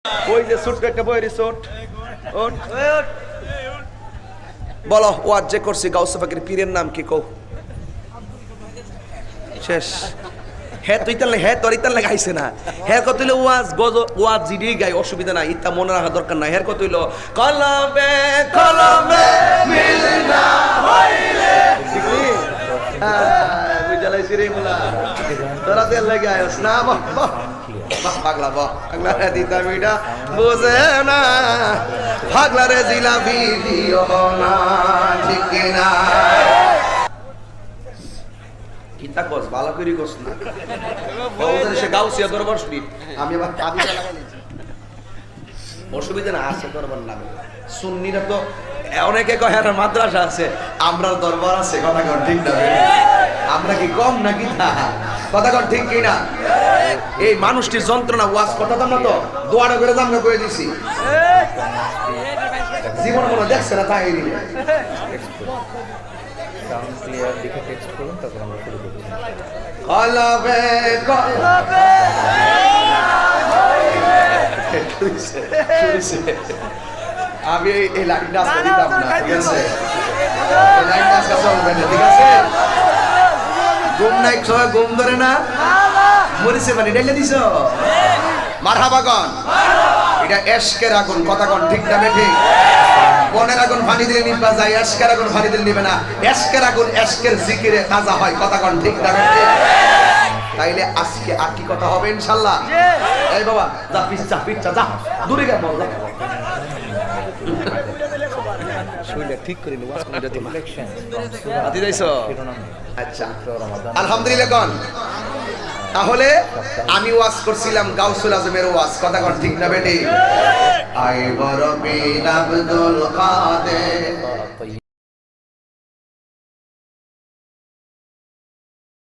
ওই যে ছোট্ট একটা বই রিসোর্ট বলো ওয়াজ যে করছি গাউসে পাকের পীরের নাম কি কও শেষ হ্যাঁ তুই তাহলে হ্যাঁ তোর ইতার লাগে আইসে না হ্যাঁ কত হইলো ওয়াজ গজ ওয়াজ জিডি গাই অসুবিধা নাই ইতা মনে রাখা দরকার নাই হ্যাঁ কত হইলো কলবে কলবে মিলনা হইলে বুঝালাই সিরে মুলা তোরা তেল লাগে আইস না বাহ পাগলা বাহ পাগলা রে দিতা মিটা বুঝে না পাগলা রে জিলাপি দিও না ঠিক না কিতা কস ভালো করি কস না ওদের সে গাউসিয়া দরবার শরীফ আমি আবার তাবিজা লাগাই নিয়েছি অসুবিধা না আছে দরবার নামে সুন্নিরা তো অনেকে কয় আর মাদ্রাসা আছে আমরা দরবার আছে কথা কর ঠিক না আমরা কি কম নাকি তা কথা কর ঠিক কি না এই মানুষটির যন্ত্রণা ওয়াজ কথা দাম না তো দোয়াটা করে দাম করে দিছি জীবন মনে দেখছে না তাই দিবে সাউন্ড ক্লিয়ার দেখে টেক্সট করুন তারপর আমরা শুরু করছি কলবে কলবে আমি এই লাইনটা আজকে দিতাম না ঠিক আছে এই লাইনটা আজকে চলবে না ঠিক আছে ঘুম নাই সবাই ঘুম ধরে না মরিছে মানে ঢেলে দিছ মারহাবা কন এটা এশকের আগুন কথা কন ঠিক না ঠিক বনের আগুন পানি দিলে নিবা যায় এশকের আগুন পানি দিলে নিবে না এশকের আগুন এশকের জিকিরে তাজা হয় কথা কন ঠিক না ঠিক তাইলে আজকে আর কি কথা হবে ইনশাআল্লাহ এই বাবা যা পিচ্চা যা দূরে গেল যা শুইলে ঠিক করে নি ওয়াজ করে দিমা রিফ্লেকশন আদি যাইছো শিরোনাম আচ্ছা রমাদান আলহামদুলিল্লাহ কোন তাহলে আমি ওয়াজ করছিলাম গাউসুল আজমের ওয়াজ কথা কোন ঠিক না বেটি আই বড় বিন আব্দুল কাদের